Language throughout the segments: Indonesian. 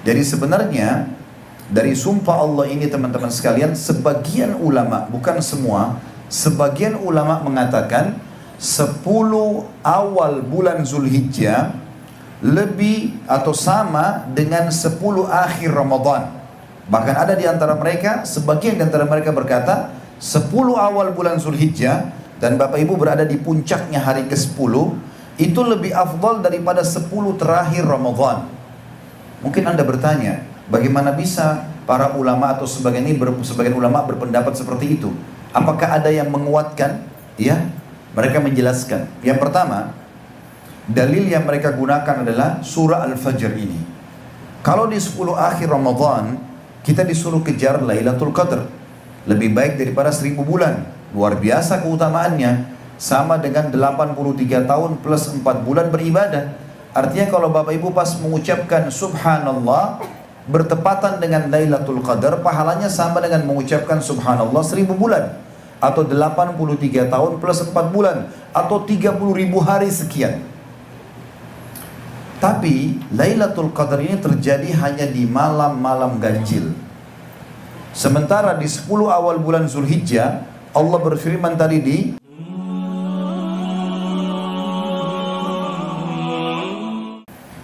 Jadi sebenarnya dari sumpah Allah ini teman-teman sekalian, sebagian ulama, bukan semua, sebagian ulama mengatakan 10 awal bulan Zulhijjah lebih atau sama dengan 10 akhir Ramadan. Bahkan ada di antara mereka, sebagian di antara mereka berkata 10 awal bulan Zulhijjah dan Bapak Ibu berada di puncaknya hari ke-10 itu lebih afdal daripada 10 terakhir Ramadan. Mungkin Anda bertanya, bagaimana bisa para ulama atau sebagian ulama berpendapat seperti itu? Apakah ada yang menguatkan? Ya, mereka menjelaskan. Yang pertama, dalil yang mereka gunakan adalah surah Al-Fajr ini. Kalau di 10 akhir Ramadan kita disuruh kejar Lailatul Qadar, lebih baik daripada 1000 bulan. Luar biasa keutamaannya, sama dengan 83 tahun plus 4 bulan beribadah. Artinya kalau Bapak Ibu pas mengucapkan Subhanallah bertepatan dengan Lailatul Qadar, pahalanya sama dengan mengucapkan Subhanallah 1000 bulan, atau 83 tahun plus 4 bulan, atau 30.000 hari sekian. Tapi Lailatul Qadar ini terjadi hanya di malam-malam ganjil. Sementara di 10 awal bulan Zulhijjah, Allah berfirman tadi di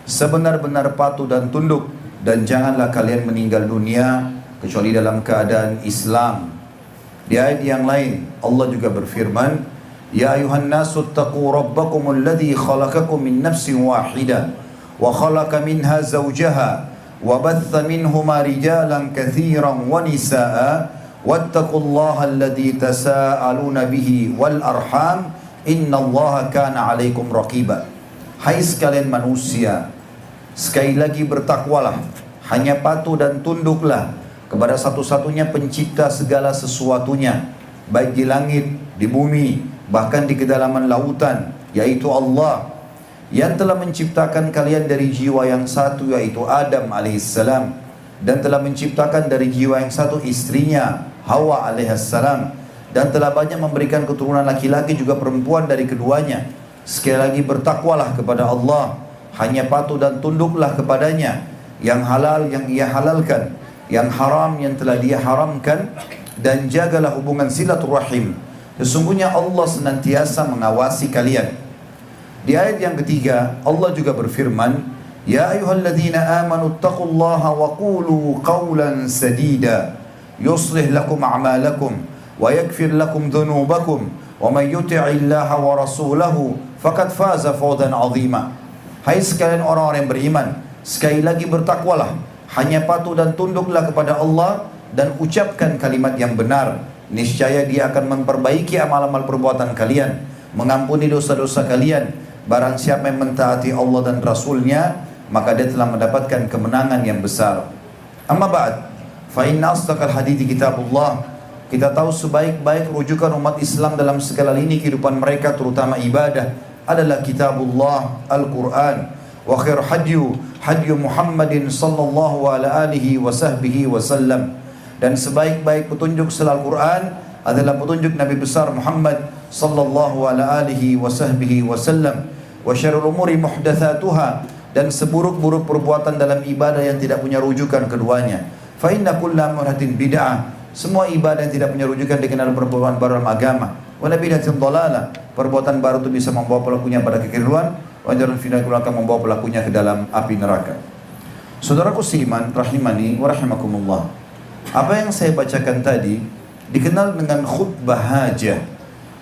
sebenar-benar patuh dan tunduk, dan janganlah kalian meninggal dunia kecuali dalam keadaan Islam. Di ayat yang lain Allah juga berfirman, Ya ayuhan nasu attaqu rabbakumul ladzi khalaqakum min nafsin wahidah wa khalaqa minha zawjaha wa batha minhuma rijalan katsiran wa nisaa wattaqullaha alladzi tasaaluna bihi wal arham innallaha kana 'alaikum raqiba. Hai sekalian manusia, sekali lagi bertakwalah, hanya patuh dan tunduklah kepada satu-satunya pencipta segala sesuatunya, baik di langit, di bumi, bahkan di kedalaman lautan, yaitu Allah yang telah menciptakan kalian dari jiwa yang satu, yaitu Adam alaihissalam, dan telah menciptakan dari jiwa yang satu istrinya Hawa alaihissalam, dan telah banyak memberikan keturunan laki-laki juga perempuan dari keduanya. Sekali lagi bertakwalah kepada Allah, hanya patuh dan tunduklah kepadanya, yang halal yang ia halalkan, yang haram yang telah dia haramkan, dan jagalah hubungan silaturahim. Sesungguhnya Allah senantiasa mengawasi kalian. Di ayat yang ketiga Allah juga berfirman, Ya ayyuhalladzina amanu taqullaha wa qulu qawlan sadida yuslih lakum a'malakum wa yakfir lakum dhunubakum wa may yuti'illaha wa rasulahu faqad faza fawzan 'azima. Hai sekalian orang-orang yang beriman, sekali lagi bertakwalah, hanya patuh dan tunduklah kepada Allah dan ucapkan kalimat yang benar. Niscaya Dia akan memperbaiki amal-amal perbuatan kalian, mengampuni dosa-dosa kalian. Barang siapa yang mentaati Allah dan Rasulnya, maka dia telah mendapatkan kemenangan yang besar. Amma ba'd, fa inna asdaqal hadithi kitabullah. Kita tahu sebaik-baik rujukan umat Islam dalam segala lini kehidupan mereka, terutama ibadah, adalah kitabullah, Al-Quran. Wa khair hadyu Muhammadin sallallahu alaihi wa sahbihi wasallam. Dan sebaik-baik petunjuk setelah Al-Quran adalah petunjuk Nabi besar Muhammad sallallahu alaihi wa sahbihi wasallam. Wa syarrul umuri muhdatsatuha, dan seburuk-buruk perbuatan dalam ibadah yang tidak punya rujukan keduanya. Fa inna kulla muhdatsin bid'ah, semua ibadah yang tidak punya rujukan dikenal perbuatan baru dalam agama. Wa bid'atun dhalalah, perbuatan baru itu bisa membawa pelakunya pada kekeliruan, wa jarun final akan membawa pelakunya ke dalam api neraka. Saudaraku seiman rahimani wa rahimakumullah, apa yang saya bacakan tadi dikenal dengan khutbah hajah.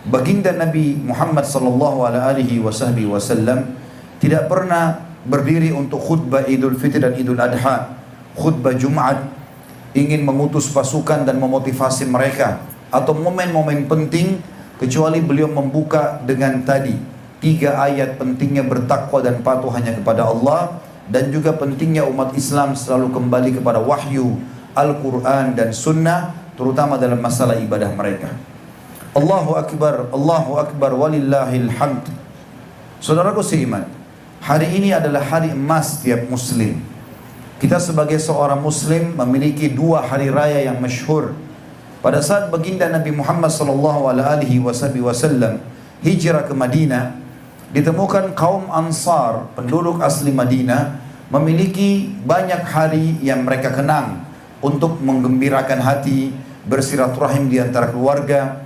Baginda Nabi Muhammad sallallahu alaihi wasallam tidak pernah berdiri untuk khutbah Idul Fitri dan Idul Adha, khutbah Jumat, ingin mengutus pasukan dan memotivasi mereka, atau momen-momen penting, kecuali beliau membuka dengan tadi 3 ayat pentingnya bertakwa dan patuh hanya kepada Allah, dan juga pentingnya umat Islam selalu kembali kepada wahyu Al-Quran dan Sunnah, terutama dalam masalah ibadah mereka. Allahu Akbar, walillahil hamd. Saudaraku seiman, hari ini adalah hari emas tiap muslim. Kita sebagai seorang muslim memiliki 2 hari raya yang masyhur. Pada saat baginda Nabi Muhammad sallallahu alaihi wasallam hijrah ke Madinah, ditemukan kaum Ansar, penduduk asli Madinah, memiliki banyak hari yang mereka kenang untuk menggembirakan hati, bersilaturahim di antara keluarga.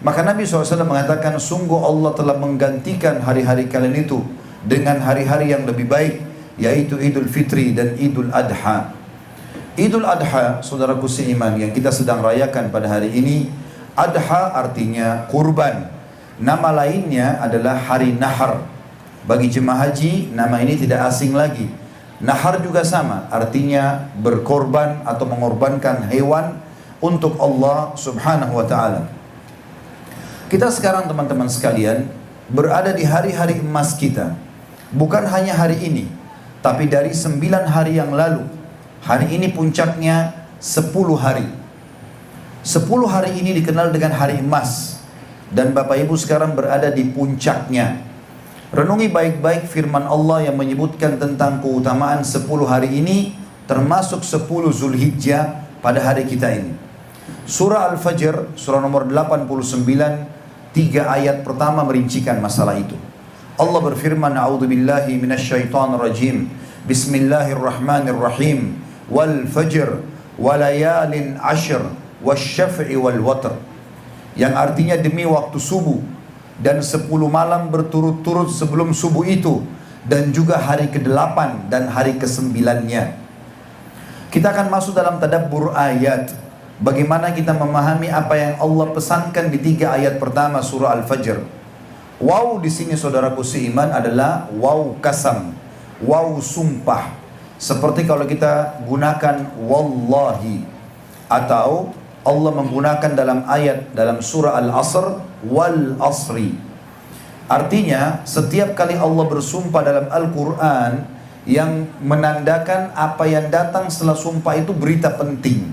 Maka Nabi SAW mengatakan, sungguh Allah telah menggantikan hari-hari kalian itu dengan hari-hari yang lebih baik, yaitu Idul Fitri dan Idul Adha. Idul Adha, saudaraku seiman, yang kita sedang rayakan pada hari ini. Adha artinya kurban. Nama lainnya adalah hari Nahar. Bagi jemaah haji, nama ini tidak asing lagi. Nahar juga sama, artinya berkorban atau mengorbankan hewan untuk Allah Subhanahu wa ta'ala. Kita sekarang teman-teman sekalian berada di hari-hari emas kita. Bukan hanya hari ini, tapi dari 9 hari yang lalu. Hari ini puncaknya 10 hari. 10 hari ini dikenal dengan hari emas. Dan Bapak Ibu sekarang berada di puncaknya. Renungi baik-baik firman Allah yang menyebutkan tentang keutamaan 10 hari ini, termasuk 10 Zulhijjah pada hari kita ini. Surah Al-Fajr, surah nomor 89, 3 ayat pertama merincikan masalah itu. Allah berfirman, A'udzubillahi minasyaitonirrajim. Bismillahirrahmanirrahim. Wal fajr walayalin ashr wasyaf'i wal watr. Yang artinya demi waktu subuh dan 10 malam berturut-turut sebelum subuh itu, dan juga hari ke-8 dan hari ke-9-nya. Kita akan masuk dalam tadabbur ayat. Bagaimana kita memahami apa yang Allah pesankan di 3 ayat pertama surah Al-Fajr. Waw di sini saudaraku seiman adalah waw kasam, waw sumpah. Seperti kalau kita gunakan wallahi, atau Allah menggunakan dalam ayat dalam surah Al-Asr, wal asri. Artinya setiap kali Allah bersumpah dalam Al-Quran yang menandakan apa yang datang setelah sumpah itu berita penting.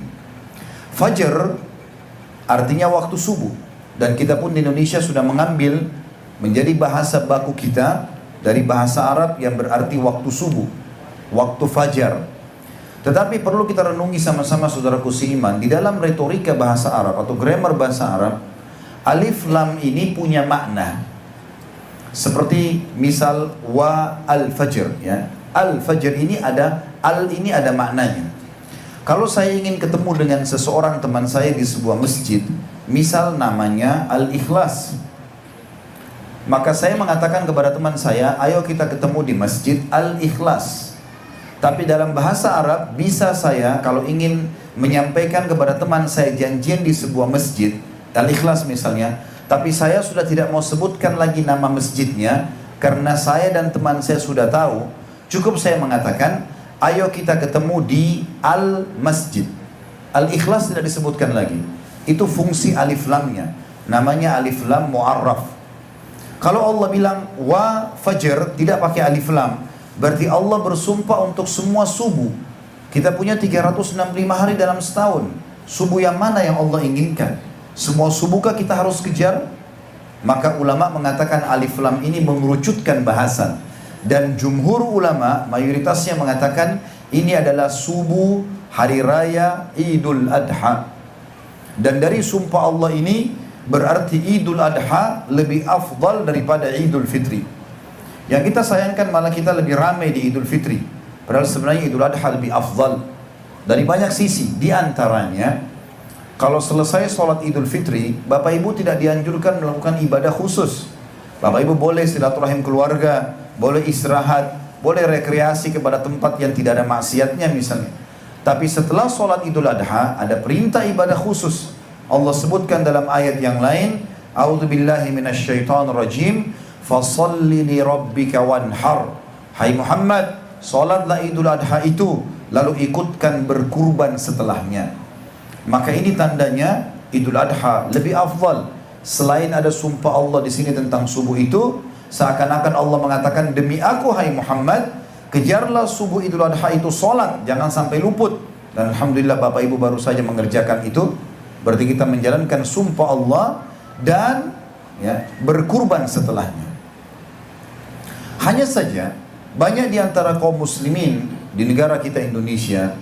Fajr artinya waktu subuh, dan kita pun di Indonesia sudah mengambil menjadi bahasa baku kita dari bahasa Arab yang berarti waktu subuh, waktu fajar. Tetapi perlu kita renungi sama-sama saudaraku seiman, di dalam retorika bahasa Arab atau grammar bahasa Arab, alif lam ini punya makna. Seperti misal wa al-fajr, ya. Al-fajr ini ada, al ini ada maknanya. Kalau saya ingin ketemu dengan seseorang teman saya di sebuah masjid, misal namanya Al-Ikhlas, maka saya mengatakan kepada teman saya, ayo kita ketemu di masjid Al-Ikhlas. Tapi dalam bahasa Arab bisa saya kalau ingin menyampaikan kepada teman saya janjian di sebuah masjid Al-Ikhlas misalnya, tapi saya sudah tidak mau sebutkan lagi nama masjidnya karena saya dan teman saya sudah tahu, cukup saya mengatakan ayo kita ketemu di Al-Masjid. Al-Ikhlas tidak disebutkan lagi. Itu fungsi alif lamnya. Namanya alif lam mu'arraf. Kalau Allah bilang wa fajr tidak pakai alif lam, berarti Allah bersumpah untuk semua subuh. Kita punya 365 hari dalam setahun. Subuh yang mana yang Allah inginkan? Semua subuhkah kita harus kejar? Maka ulama mengatakan alif lam ini mengerucutkan bahasan. Dan jumhur ulama mayoritasnya mengatakan ini adalah subuh hari raya Idul Adha. Dan dari sumpah Allah ini berarti Idul Adha lebih afdal daripada Idul Fitri. Yang kita sayangkan malah kita lebih ramai di Idul Fitri, padahal sebenarnya Idul Adha lebih afdal dari banyak sisi. Di antaranya, kalau selesai sholat Idul Fitri, Bapak Ibu tidak dianjurkan melakukan ibadah khusus. Bapak Ibu boleh silaturahim keluarga, boleh istirahat, boleh rekreasi kepada tempat yang tidak ada maksiatnya misalnya. Tapi setelah sholat Idul Adha ada perintah ibadah khusus. Allah sebutkan dalam ayat yang lain, A'udzubillahi minasyaitonirrajim, fasalli li rabbika wanhar. Hai Muhammad, sholatlah Idul Adha itu, lalu ikutkan berkurban setelahnya. Maka ini tandanya Idul Adha lebih afdal. Selain ada sumpah Allah di sini tentang subuh itu, seakan-akan Allah mengatakan, demi aku hai Muhammad, kejarlah subuh Idul Adha itu sholat, jangan sampai luput. Dan Alhamdulillah Bapak Ibu baru saja mengerjakan itu. Berarti kita menjalankan sumpah Allah dan ya, berkurban setelahnya. Hanya saja banyak di antara kaum muslimin di negara kita Indonesia,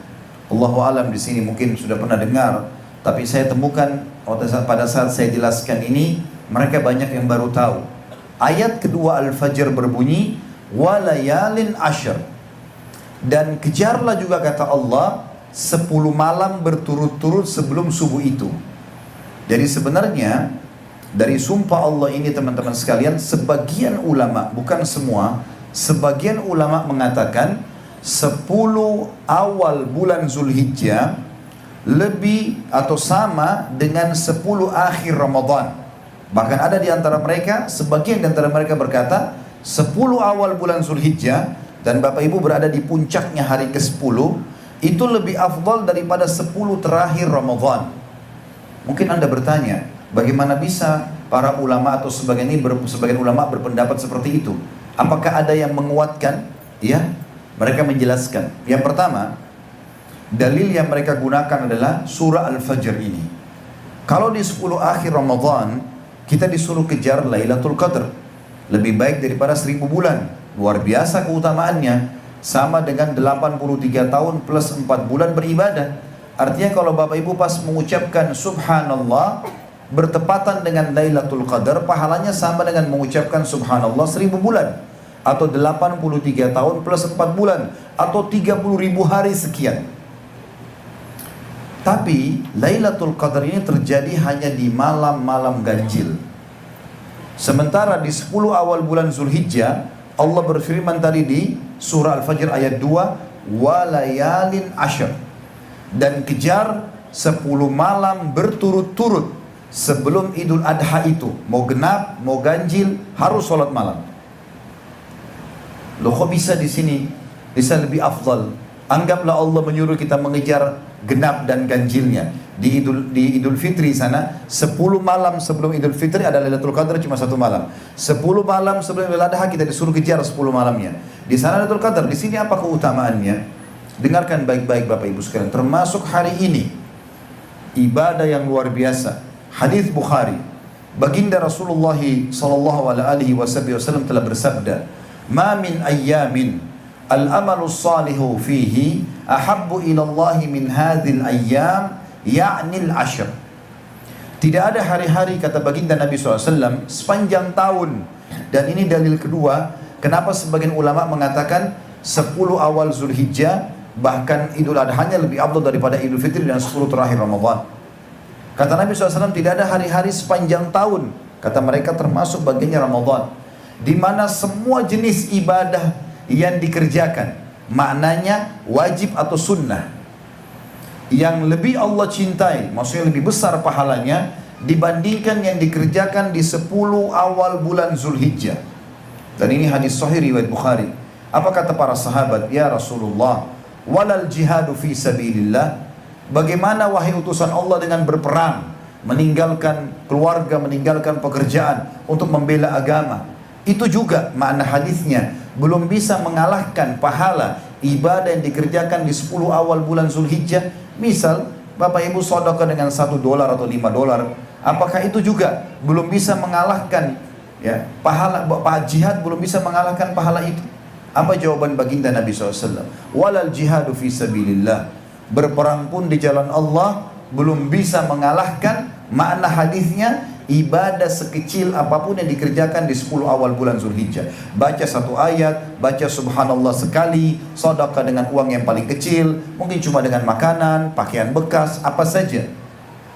Allahu alam di sini mungkin sudah pernah dengar, tapi saya temukan pada saat saya jelaskan ini, mereka banyak yang baru tahu. Ayat kedua Al-Fajr berbunyi walayalin ashr. Dan kejarlah juga kata Allah 10 malam berturut-turut sebelum subuh itu. Jadi sebenarnya dari sumpah Allah ini teman-teman sekalian, sebagian ulama, bukan semua, sebagian ulama mengatakan 10 awal bulan Zulhijjah lebih atau sama dengan 10 akhir Ramadan. Bahkan ada di antara mereka, sebagian di antara mereka berkata 10 awal bulan Zulhijjah dan Bapak Ibu berada di puncaknya hari ke-10, itu lebih afdal daripada 10 terakhir Ramadan. Mungkin Anda bertanya, bagaimana bisa para ulama atau sebagian ulama berpendapat seperti itu? Apakah ada yang menguatkan? Ya, mereka menjelaskan. Yang pertama, dalil yang mereka gunakan adalah surah Al-Fajr ini. Kalau di 10 akhir Ramadan, kita disuruh kejar Lailatul Qadar. Lebih baik daripada 1000 bulan. Luar biasa keutamaannya. Sama dengan 83 tahun plus 4 bulan beribadah. Artinya kalau Bapak Ibu pas mengucapkan Subhanallah bertepatan dengan Lailatul Qadar, pahalanya sama dengan mengucapkan Subhanallah 1000 bulan. Atau 83 tahun plus 4 bulan. Atau 30.000 hari sekian. Tapi Lailatul Qadar ini terjadi hanya di malam-malam ganjil. Sementara di 10 awal bulan Zulhijjah, Allah berfirman tadi di surah Al-Fajr ayat 2, walayalin ashar, dan kejar 10 malam berturut-turut sebelum Idul Adha itu. Mau genap, mau ganjil, harus sholat malam. Loh kok bisa di sini? Bisa lebih afdal. Anggaplah Allah menyuruh kita mengejar genap dan ganjilnya. Di Idul Fitri sana 10 malam sebelum Idul Fitri ada Lailatul Qadar cuma 1 malam. 10 malam sebelum Idul Adha kita disuruh kejar 10 malamnya. Di sana Lailatul Qadar, di sini apa keutamaannya? Dengarkan baik-baik Bapak Ibu sekalian. Termasuk hari ini ibadah yang luar biasa. Hadis Bukhari. Baginda Rasulullah sallallahu alaihi wasallam telah bersabda, "Ma min ayyamin al-amalu salihu fihi ahabbu ila Allah min hadhil ayyam ya'nil ashr." Tidak ada hari-hari, kata baginda Nabi SAW, sepanjang tahun. Dan ini dalil kedua, kenapa sebagian ulama mengatakan 10 awal Zulhijjah, bahkan Idul Adha-nya lebih afdal daripada Idul Fitri dan 10 terakhir Ramadan. Kata Nabi SAW, tidak ada hari-hari sepanjang tahun, kata mereka, termasuk bagiannya Ramadan, di mana semua jenis ibadah yang dikerjakan, maknanya wajib atau sunnah, yang lebih Allah cintai, maksudnya lebih besar pahalanya dibandingkan yang dikerjakan di 10 awal bulan Zulhijjah. Dan ini hadis sahih riwayat Bukhari. Apa kata para sahabat? Ya Rasulullah, walal jihadu fi sabilillah. Bagaimana wahai utusan Allah dengan berperang, meninggalkan keluarga, meninggalkan pekerjaan untuk membela agama? Itu juga makna hadisnya belum bisa mengalahkan pahala ibadah yang dikerjakan di 10 awal bulan Zulhijjah. Misal Bapak Ibu sedekah dengan $1 atau $5, apakah itu juga belum bisa mengalahkan ya pahala jihad, belum bisa mengalahkan pahala itu? Apa jawaban baginda Nabi SAW? Walal jihadu fi sabilillah. Berperang pun di jalan Allah belum bisa mengalahkan makna hadisnya ibadah sekecil apapun yang dikerjakan di 10 awal bulan Zulhijjah. Baca 1 ayat, baca subhanallah sekali, sedekah dengan uang yang paling kecil, mungkin cuma dengan makanan, pakaian bekas, apa saja.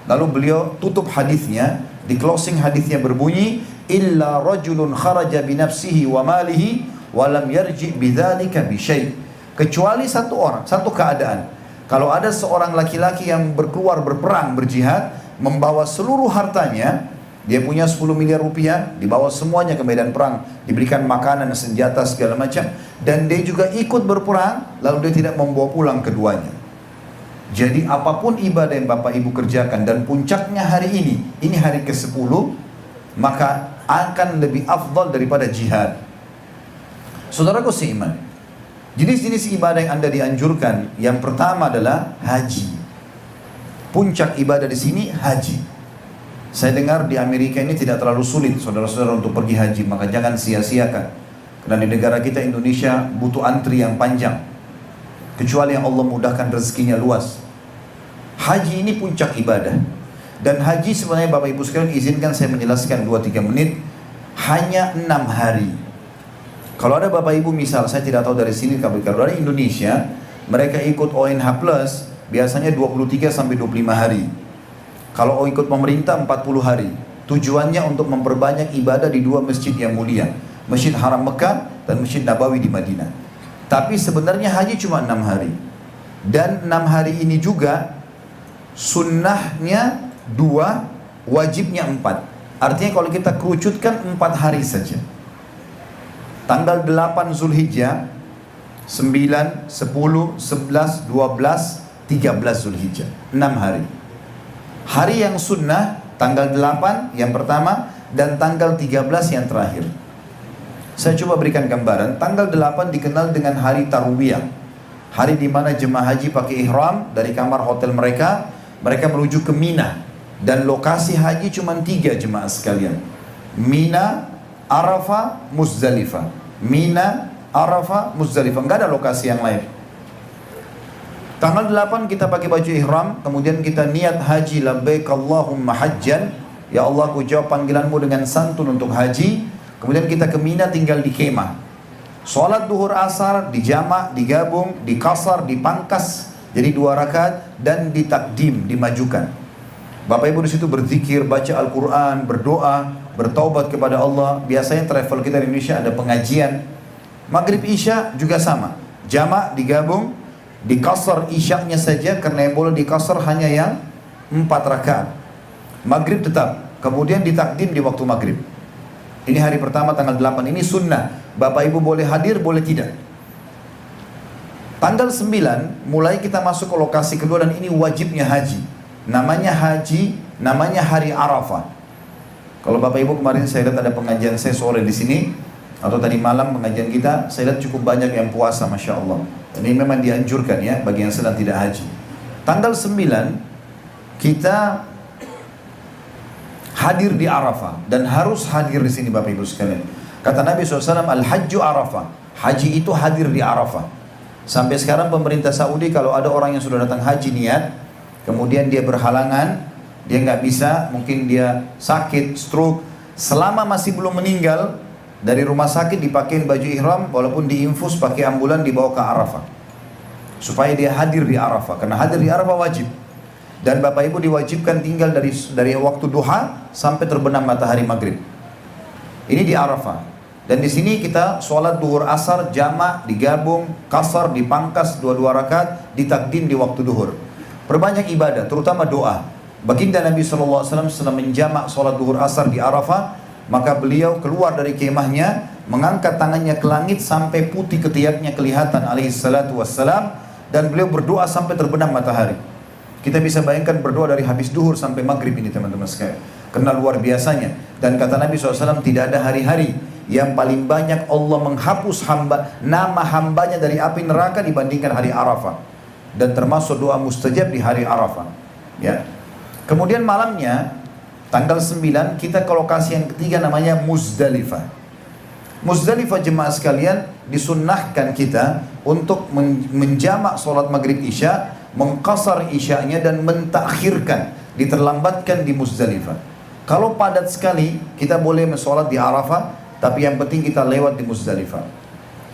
Lalu beliau tutup hadisnya, di closing hadisnya berbunyi, illa rajulun kharaja binafsihi wa malihi wa lam yarji bidzalika bi syai'. Kecuali satu orang, satu keadaan. Kalau ada seorang laki-laki yang berkeluar berperang, berjihad, membawa seluruh hartanya, dia punya 10 miliar rupiah, dibawa semuanya ke medan perang, diberikan makanan, senjata, segala macam, dan dia juga ikut berperang, lalu dia tidak membawa pulang keduanya. Jadi apapun ibadah yang Bapak Ibu kerjakan, dan puncaknya hari ini hari ke-10, maka akan lebih afdal daripada jihad. Saudaraku seiman, jenis-jenis ibadah yang Anda dianjurkan, yang pertama adalah haji. Puncak ibadah di sini haji. Saya dengar di Amerika ini tidak terlalu sulit saudara-saudara untuk pergi haji, maka jangan sia-siakan. Karena di negara kita Indonesia butuh antri yang panjang, kecuali yang Allah mudahkan rezekinya luas. Haji ini puncak ibadah. Dan haji sebenarnya Bapak Ibu sekalian, izinkan saya menjelaskan 2-3 menit, hanya 6 hari. Kalau ada Bapak Ibu misal, saya tidak tahu dari sini, kalau dari Indonesia, mereka ikut ONH Plus, biasanya 23 sampai 25 hari. Kalau ikut pemerintah 40 hari. Tujuannya untuk memperbanyak ibadah di dua masjid yang mulia. Masjid Haram Mekah dan Masjid Nabawi di Madinah. Tapi sebenarnya haji cuma 6 hari. Dan 6 hari ini juga sunnahnya 2, wajibnya 4. Artinya kalau kita kerucutkan 4 hari saja. Tanggal 8 Zulhijjah, 9, 10, 11, 12, 13 Zulhijjah. 6 hari. Hari yang sunnah, tanggal 8 yang pertama, dan tanggal 13 yang terakhir. Saya coba berikan gambaran. Tanggal 8 dikenal dengan hari Tarwiyah. Hari di mana jemaah haji pakai ihram dari kamar hotel mereka. Mereka menuju ke Mina. Dan lokasi haji cuma 3 jemaah sekalian. Mina, Arafah, Muzdalifah. Mina, Arafah, Muzdalifah. Enggak ada lokasi yang lain. Tanggal 8 kita pakai baju ihram, kemudian kita niat haji, labbaik Allahumma hajjan, ya Allah aku jawab panggilanmu dengan santun untuk haji. Kemudian kita ke Mina, tinggal di kemah. Sholat duhur asar dijamak, digabung, dikasar, dipangkas jadi 2 rakaat dan ditakdim, dimajukan. Bapak Ibu di situ berzikir, baca Al-Quran, berdoa, bertaubat kepada Allah. Biasanya travel kita di Indonesia ada pengajian. Maghrib Isya juga sama, jamak digabung, dikasar isyaknya saja, karena yang boleh dikasar hanya yang 4 rakaat. Maghrib tetap, kemudian ditakdim di waktu maghrib. Ini hari pertama tanggal 8, ini sunnah. Bapak Ibu boleh hadir, boleh tidak. Tanggal 9 mulai kita masuk ke lokasi kedua, dan ini wajibnya haji. Namanya haji, namanya hari Arafah. Kalau Bapak Ibu kemarin saya lihat ada pengajian saya sore di sini, atau tadi malam pengajian kita, saya lihat cukup banyak yang puasa, Masya Allah. Ini memang dianjurkan ya bagi yang sedang tidak haji. Tanggal 9 kita hadir di Arafah, dan harus hadir di sini Bapak Ibu sekalian. Kata Nabi SAW, Al-Hajju Arafah. Haji itu hadir di Arafah. Sampai sekarang pemerintah Saudi kalau ada orang yang sudah datang haji niat, kemudian dia berhalangan, dia nggak bisa, mungkin dia sakit, stroke, selama masih belum meninggal, dari rumah sakit dipakein baju ihram, walaupun diinfus pakai ambulan dibawa ke Arafah, supaya dia hadir di Arafah, karena hadir di Arafah wajib. Dan Bapak Ibu diwajibkan tinggal dari waktu duha sampai terbenam matahari maghrib. Ini di Arafah. Dan di sini kita sholat duhur asar jamak, digabung, kasar, dipangkas 2 rakaat, ditakdim di waktu duhur. Perbanyak ibadah, terutama doa. Baginda Nabi SAW setelah menjamak sholat duhur asar di Arafah, maka beliau keluar dari kemahnya, mengangkat tangannya ke langit sampai putih ketiaknya kelihatan alaihi salatu wassalam, dan beliau berdoa sampai terbenam matahari. Kita bisa bayangkan berdoa dari habis duhur sampai maghrib ini teman-teman sekalian, karena luar biasanya. Dan kata Nabi SAW, tidak ada hari-hari yang paling banyak Allah menghapus nama hambanya dari api neraka dibandingkan hari Arafah. Dan termasuk doa mustajab di hari Arafah ya. Kemudian malamnya tanggal 9 kita ke lokasi yang ketiga, namanya Muzdalifah. Muzdalifah jemaah sekalian, disunnahkan kita untuk menjamak sholat maghrib isya, mengqasar isyanya, dan mentakhirkan, diterlambatkan di Muzdalifah. Kalau padat sekali kita boleh sholat di Arafah, tapi yang penting kita lewat di Muzdalifah.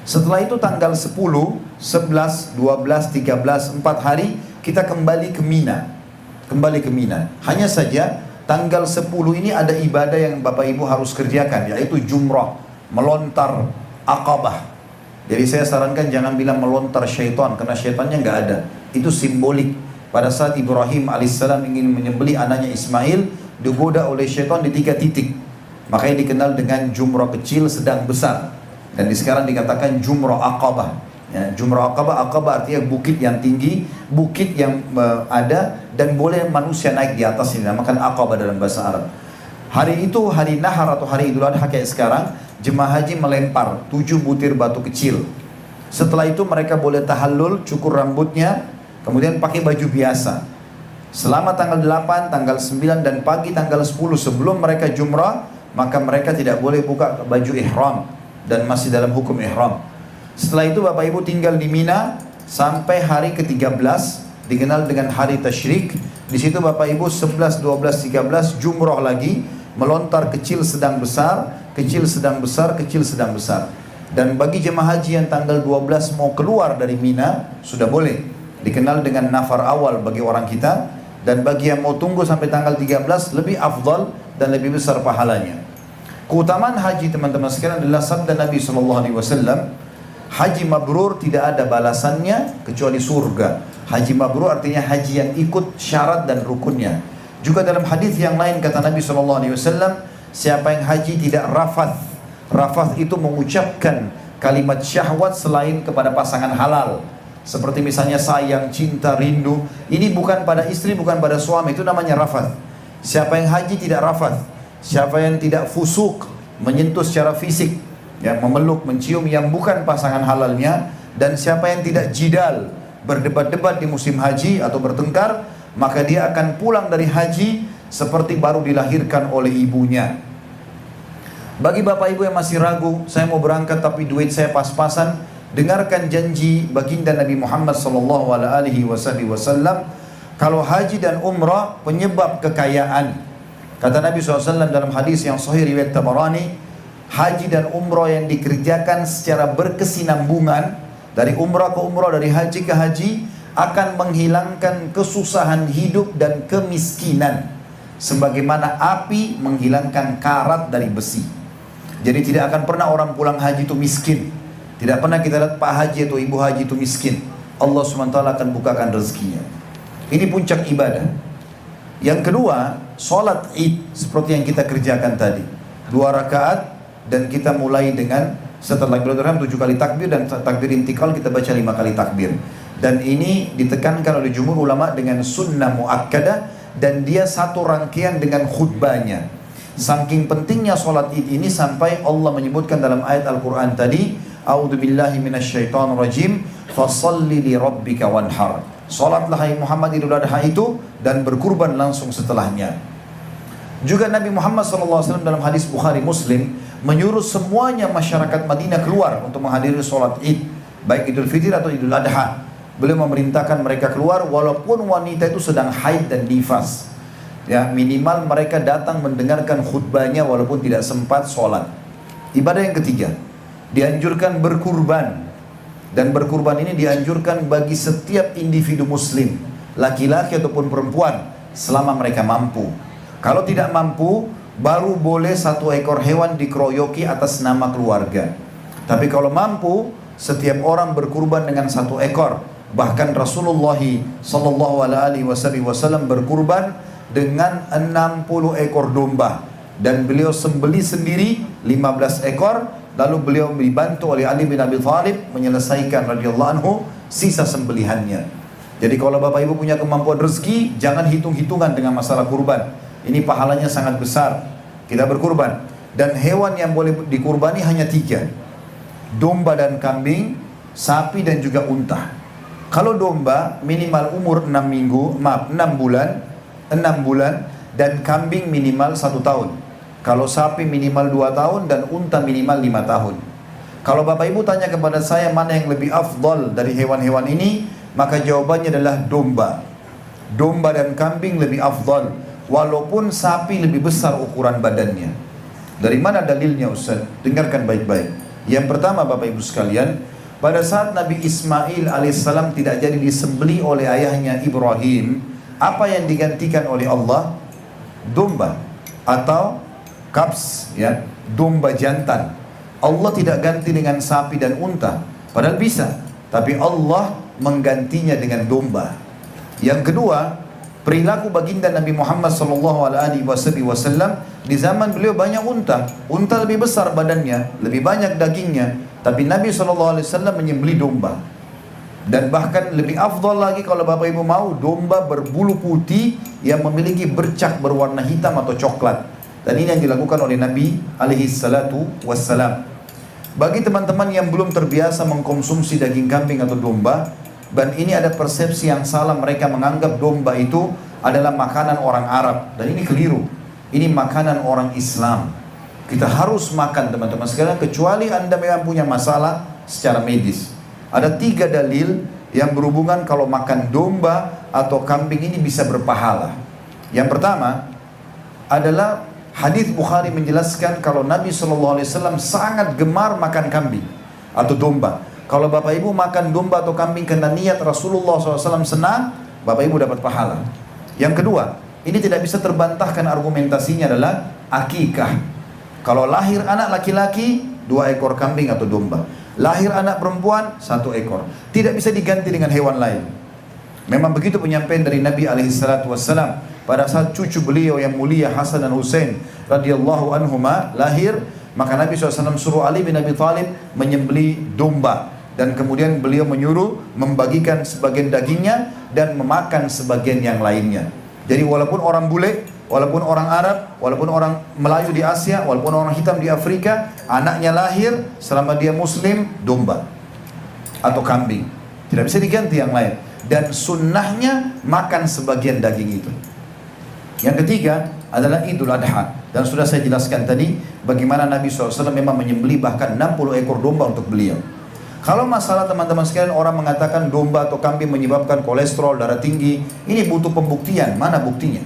Setelah itu tanggal 10, 11, 12, 13, 4 hari kita kembali ke Mina. Kembali ke Mina. Hanya saja tanggal 10 ini ada ibadah yang Bapak Ibu harus kerjakan, yaitu jumrah, melontar Aqabah. Jadi saya sarankan jangan bilang melontar syaitan, karena syaitannya nggak ada. Itu simbolik. Pada saat Ibrahim alaihissalam ingin menyembelih anaknya Ismail, digoda oleh syaitan di 3 titik. Makanya dikenal dengan jumrah kecil, sedang, besar. Dan sekarang dikatakan jumrah Aqabah. Ya, jumrah Aqabah, Aqabah artinya bukit yang tinggi, bukit yang ada dan boleh manusia naik di atas, ini namakan Aqabah dalam bahasa Arab. Hari itu, hari Nahar atau hari Idul Adha kayak sekarang, jemaah haji melempar 7 butir batu kecil. Setelah itu mereka boleh tahallul, cukur rambutnya, kemudian pakai baju biasa. Selama tanggal 8, tanggal 9 dan pagi tanggal 10 sebelum mereka jumrah, maka mereka tidak boleh buka baju ihram dan masih dalam hukum ihram. Setelah itu Bapak Ibu tinggal di Mina sampai hari ke-13, dikenal dengan hari tasyrik. Di situ Bapak Ibu 11, 12, 13 jumrah lagi, melontar kecil sedang besar, kecil sedang besar, kecil sedang besar. Dan bagi jemaah haji yang tanggal 12 mau keluar dari Mina, sudah boleh. Dikenal dengan nafar awal bagi orang kita. Dan bagi yang mau tunggu sampai tanggal 13, lebih afdal dan lebih besar pahalanya. Keutamaan haji teman-teman sekalian adalah sabda Nabi SAW, haji mabrur tidak ada balasannya kecuali surga. Haji mabrur artinya haji yang ikut syarat dan rukunnya. Juga dalam hadis yang lain kata Nabi SAW, siapa yang haji tidak rafath. Rafath itu mengucapkan kalimat syahwat selain kepada pasangan halal. Seperti misalnya sayang, cinta, rindu. Ini bukan pada istri, bukan pada suami. Itu namanya rafath. Siapa yang haji tidak rafath. Siapa yang tidak fusuk, menyentuh secara fisik, yang memeluk, mencium yang bukan pasangan halalnya. Dan siapa yang tidak jidal, berdebat-debat di musim haji atau bertengkar, maka dia akan pulang dari haji seperti baru dilahirkan oleh ibunya. Bagi bapak ibu yang masih ragu, saya mau berangkat tapi duit saya pas-pasan, dengarkan janji baginda Nabi Muhammad SAW. Kalau haji dan umrah penyebab kekayaan. Kata Nabi SAW dalam hadis yang sahih riwayat Tabarani, haji dan umrah yang dikerjakan secara berkesinambungan, dari umrah ke umrah, dari haji ke haji, akan menghilangkan kesusahan hidup dan kemiskinan. Sebagaimana api menghilangkan karat dari besi. Jadi tidak akan pernah orang pulang haji itu miskin. Tidak pernah kita lihat pak haji atau ibu haji itu miskin. Allah SWT akan bukakan rezekinya. Ini puncak ibadah. Yang kedua, sholat id seperti yang kita kerjakan tadi. 2 rakaat dan kita mulai dengan setelah takbiratul ihram 7 kali takbir dan takbir intikal kita baca 5 kali takbir. Dan ini ditekankan oleh jumhur ulama dengan sunnah muakkadah dan dia satu rangkaian dengan khutbahnya. Saking pentingnya sholat id ini sampai Allah menyebutkan dalam ayat Al-Quran tadi, A'udzubillahi minasyaitonirrajim, fasalli li rabbika wanhar. Sholatlah hai Muhammad Idul Adha itu dan berkurban langsung setelahnya. Juga Nabi Muhammad SAW dalam hadis Bukhari Muslim menyuruh semuanya masyarakat Madinah keluar untuk menghadiri sholat id, baik Idul Fitri atau Idul Adha. Beliau memerintahkan mereka keluar walaupun wanita itu sedang haid dan nifas. Ya, minimal mereka datang mendengarkan khutbahnya walaupun tidak sempat sholat. Ibadah yang ketiga, dianjurkan berkurban. Dan berkurban ini dianjurkan bagi setiap individu muslim, laki-laki ataupun perempuan, selama mereka mampu. Kalau tidak mampu, baru boleh 1 ekor hewan dikeroyoki atas nama keluarga. Tapi kalau mampu, setiap orang berkurban dengan 1 ekor. Bahkan Rasulullah SAW berkurban dengan 60 ekor domba dan beliau sembelih sendiri 15 ekor, lalu beliau dibantu oleh Ali bin Abi Thalib menyelesaikan radhiyallahu anhu sisa sembelihannya. Jadi kalau bapak ibu punya kemampuan rezeki, jangan hitung-hitungan dengan masalah kurban. Ini pahalanya sangat besar. Kita berkurban dan hewan yang boleh dikurbani hanya 3, domba dan kambing, sapi dan juga unta. Kalau domba minimal umur 6 bulan dan kambing minimal 1 tahun. Kalau sapi minimal 2 tahun dan unta minimal 5 tahun. Kalau bapak ibu tanya kepada saya mana yang lebih afdal dari hewan-hewan ini, maka jawabannya adalah domba. Domba dan kambing lebih afdal, walaupun sapi lebih besar ukuran badannya. Dari mana dalilnya Ustaz? Dengarkan baik-baik. Yang pertama bapak ibu sekalian, pada saat Nabi Ismail alaihissalam tidak jadi disembelih oleh ayahnya Ibrahim, apa yang digantikan oleh Allah? Domba atau kabs, ya, domba jantan. Allah tidak ganti dengan sapi dan unta, padahal bisa, tapi Allah menggantinya dengan domba. Yang kedua, perilaku baginda Nabi Muhammad SAW di zaman beliau banyak unta. Unta lebih besar badannya, lebih banyak dagingnya, tapi Nabi SAW menyembelih domba. Dan bahkan lebih afdal lagi kalau bapak ibu mau, domba berbulu putih yang memiliki bercak berwarna hitam atau coklat. Dan ini yang dilakukan oleh Nabi SAW. Bagi teman-teman yang belum terbiasa mengkonsumsi daging kambing atau domba, dan ini ada persepsi yang salah, mereka menganggap domba itu adalah makanan orang Arab, dan ini keliru. Ini makanan orang Islam. Kita harus makan teman-teman sekalian, kecuali Anda memang punya masalah secara medis. Ada 3 dalil yang berhubungan kalau makan domba atau kambing ini bisa berpahala. Yang pertama adalah hadis Bukhari menjelaskan kalau Nabi SAW sangat gemar makan kambing. atau domba. Kalau Bapak Ibu makan domba atau kambing karena niat Rasulullah SAW senang, Bapak Ibu dapat pahala. Yang kedua, ini tidak bisa terbantahkan argumentasinya adalah akikah. Kalau lahir anak laki-laki, 2 ekor kambing atau domba. Lahir anak perempuan, 1 ekor. Tidak bisa diganti dengan hewan lain. Memang begitu penyampaian dari Nabi SAW. Pada saat cucu beliau yang mulia Hasan dan Husain radhiyallahu anhuma lahir, maka Nabi SAW suruh Ali bin Abi Thalib menyembelih domba. Dan kemudian beliau menyuruh membagikan sebagian dagingnya dan memakan sebagian yang lainnya. Jadi walaupun orang bule, walaupun orang Arab, walaupun orang Melayu di Asia, walaupun orang hitam di Afrika, anaknya lahir selama dia Muslim, domba atau kambing. Tidak bisa diganti yang lain. Dan sunnahnya makan sebagian daging itu. Yang ketiga adalah Idul Adha. Dan sudah saya jelaskan tadi bagaimana Nabi SAW memang menyembelih bahkan 60 ekor domba untuk beliau. Kalau masalah teman-teman sekalian orang mengatakan domba atau kambing menyebabkan kolesterol, darah tinggi, ini butuh pembuktian. Mana buktinya?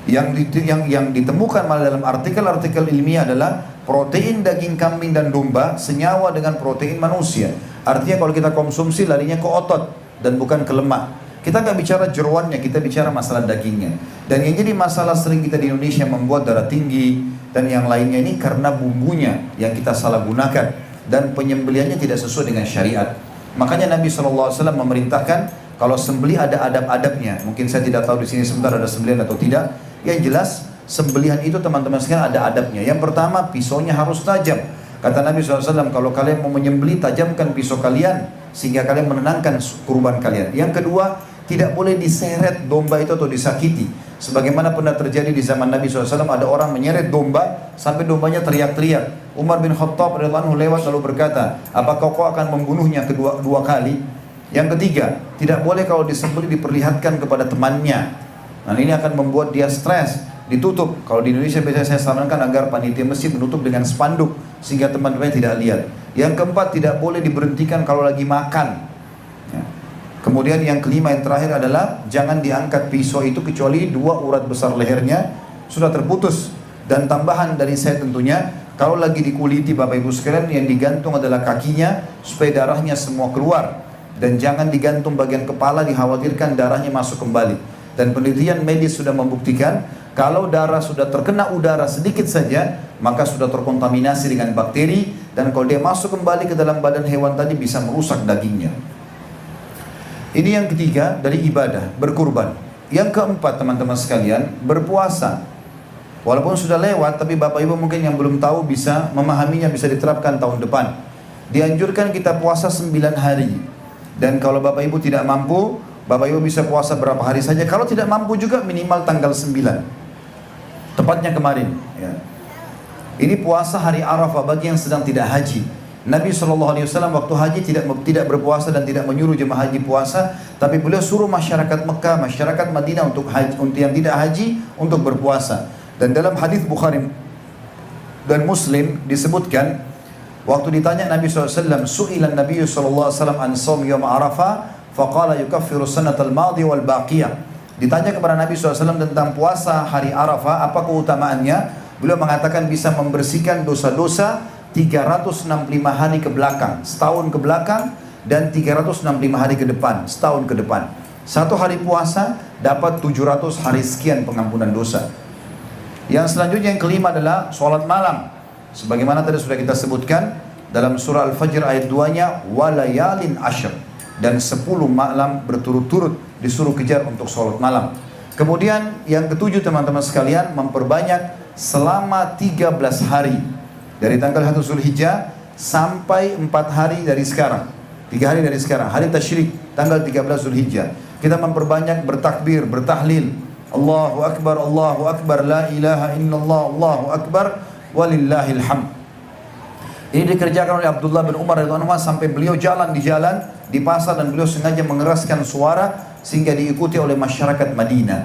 Yang ditemukan malah dalam artikel-artikel ilmiah adalah protein daging kambing dan domba senyawa dengan protein manusia. Artinya kalau kita konsumsi larinya ke otot dan bukan ke lemak. Kita nggak bicara jeroannya, kita bicara masalah dagingnya. Dan yang jadi masalah sering kita di Indonesia membuat darah tinggi dan yang lainnya ini karena bumbunya yang kita salah gunakan. Dan penyembelihannya tidak sesuai dengan syariat. Makanya Nabi SAW memerintahkan kalau sembelih ada adab-adabnya. Mungkin saya tidak tahu di sini sebentar ada sembelihan atau tidak. Yang jelas sembelihan itu teman-teman sekalian ada adabnya. Yang pertama, pisaunya harus tajam. Kata Nabi SAW, kalau kalian mau menyembelih, tajamkan pisau kalian sehingga kalian menenangkan kurban kalian. Yang kedua, tidak boleh diseret domba itu atau disakiti. Sebagaimana pernah terjadi di zaman Nabi SAW, ada orang menyeret domba sampai dombanya teriak-teriak. Umar bin Khattab radhiyallahu anhu lewat lalu berkata, apakah kau akan membunuhnya dua kali? Yang ketiga, tidak boleh kalau disembelih diperlihatkan kepada temannya. Nah, ini akan membuat dia stres. Ditutup. Kalau di Indonesia biasanya saya sarankan agar panitia masjid menutup dengan spanduk sehingga teman-teman tidak lihat. Yang keempat, tidak boleh diberhentikan kalau lagi makan. Ya. Kemudian yang kelima, yang terakhir adalah jangan diangkat pisau itu kecuali 2 urat besar lehernya sudah terputus. Dan tambahan dari saya tentunya, kalau lagi dikuliti Bapak Ibu sekalian, yang digantung adalah kakinya supaya darahnya semua keluar. Dan jangan digantung bagian kepala, dikhawatirkan darahnya masuk kembali. Dan penelitian medis sudah membuktikan kalau darah sudah terkena udara sedikit saja, maka sudah terkontaminasi dengan bakteri. Dan kalau dia masuk kembali ke dalam badan hewan tadi bisa merusak dagingnya. Ini yang ketiga dari ibadah, berkurban. Yang keempat teman-teman sekalian, berpuasa. Walaupun sudah lewat, tapi Bapak Ibu mungkin yang belum tahu bisa memahaminya, bisa diterapkan tahun depan. Dianjurkan kita puasa 9 hari. Dan kalau Bapak Ibu tidak mampu, Bapak Ibu bisa puasa berapa hari saja. Kalau tidak mampu juga minimal tanggal 9. Tepatnya kemarin. Ya. Ini puasa hari Arafah bagi yang sedang tidak haji. Nabi SAW waktu haji tidak berpuasa dan tidak menyuruh jemaah haji puasa, tapi beliau suruh masyarakat Mekah, masyarakat Madinah untuk yang tidak haji untuk berpuasa. Dan dalam hadis Bukhari dan Muslim disebutkan, waktu ditanya Nabi SAW, su'ilan Nabi SAW an shaum yawm Arafah, faqala yukaffiru sanatal madhi wal baqiyah. Ditanya kepada Nabi SAW tentang puasa hari Arafah, apa keutamaannya? Beliau mengatakan bisa membersihkan dosa-dosa 365 hari ke belakang, setahun ke belakang, dan 365 hari ke depan, setahun ke depan. Satu hari puasa dapat 700 hari sekian pengampunan dosa. Yang selanjutnya yang kelima adalah sholat malam. Sebagaimana tadi sudah kita sebutkan dalam surah Al-Fajr ayat 2-nya, walayalin ashr, dan 10 malam berturut-turut disuruh kejar untuk sholat malam. Kemudian yang ketujuh teman-teman sekalian, memperbanyak selama 13 hari dari tanggal 1 Zulhijjah sampai 4 hari dari sekarang, 3 hari dari sekarang, hari Tasyrik tanggal 13 Zulhijjah, kita memperbanyak bertakbir, bertahlil, Allahu Akbar, la ilaha illallah, Allahu Akbar, walillahil hamd. Ini dikerjakan oleh Abdullah bin Umar radhiyallahu anhu sampai beliau jalan di pasar dan beliau sengaja mengeraskan suara sehingga diikuti oleh masyarakat Madinah.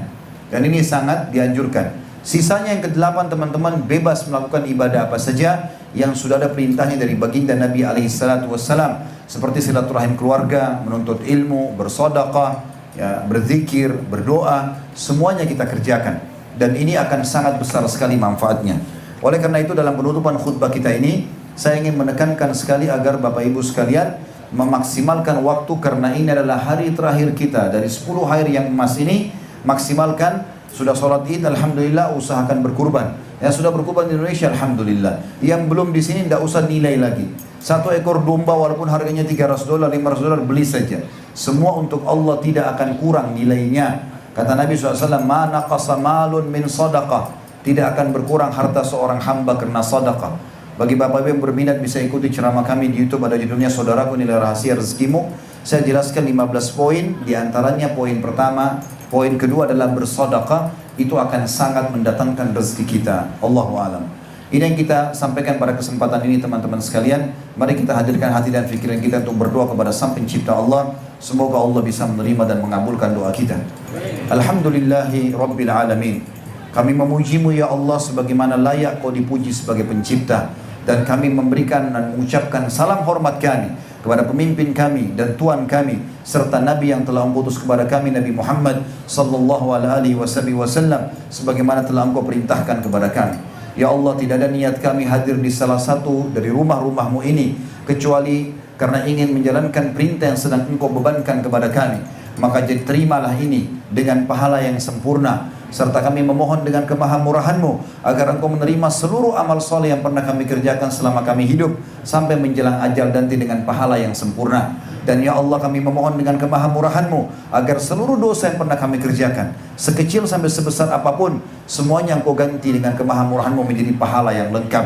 Dan ini sangat dianjurkan. Sisanya yang ke-8 teman-teman bebas melakukan ibadah apa saja yang sudah ada perintahnya dari baginda Nabi SAW, seperti silaturahim keluarga, menuntut ilmu, bersedekah, ya, berzikir, berdoa, semuanya kita kerjakan. Dan ini akan sangat besar sekali manfaatnya. Oleh karena itu dalam penutupan khutbah kita ini, Saya ingin menekankan sekali agar Bapak Ibu sekalian memaksimalkan waktu, karena ini adalah hari terakhir kita dari 10 hari yang emas ini. Maksimalkan. Sudah sholat id, alhamdulillah, usahakan berkurban. Yang sudah berkurban di Indonesia, alhamdulillah. Yang belum di sini, tidak usah nilai lagi. 1 ekor domba walaupun harganya $300, $500, beli saja. Semua untuk Allah, tidak akan kurang nilainya. Kata Nabi SAW, ma naqasa malun min sadaqah. Tidak akan berkurang harta seorang hamba karena sadaqah. Bagi Bapak Ibu yang berminat bisa ikuti ceramah kami di YouTube, ada judulnya Saudaraku Nilai Rahasia Rezekimu. Saya jelaskan 15 poin, diantaranya poin pertama, poin kedua adalah bersedekah, itu akan sangat mendatangkan rezeki kita. Allahu a'lam. Ini yang kita sampaikan pada kesempatan ini teman-teman sekalian. Mari kita hadirkan hati dan pikiran kita untuk berdoa kepada Sang Pencipta Allah. Semoga Allah bisa menerima dan mengabulkan doa kita. Alhamdulillahi Rabbil Alamin. Kami memujimu ya Allah sebagaimana layak Kau dipuji sebagai pencipta. Dan kami memberikan dan mengucapkan salam hormat kami kepada pemimpin kami dan Tuhan kami, serta Nabi yang telah mengutus kepada kami, Nabi Muhammad sallallahu alaihi wasallam, sebagaimana telah Engkau perintahkan kepada kami. Ya Allah, tidak ada niat kami hadir di salah satu dari rumah-rumah-Mu ini kecuali karena ingin menjalankan perintah yang sedang Engkau bebankan kepada kami. Maka terimalah ini dengan pahala yang sempurna, serta kami memohon dengan kemahamurahan-Mu agar Engkau menerima seluruh amal soleh yang pernah kami kerjakan selama kami hidup sampai menjelang ajal nanti dengan pahala yang sempurna. Dan ya Allah, kami memohon dengan kemahamurahan-Mu agar seluruh dosa yang pernah kami kerjakan, sekecil sampai sebesar apapun, semuanya Engkau ganti dengan kemahamurahan-Mu menjadi pahala yang lengkap.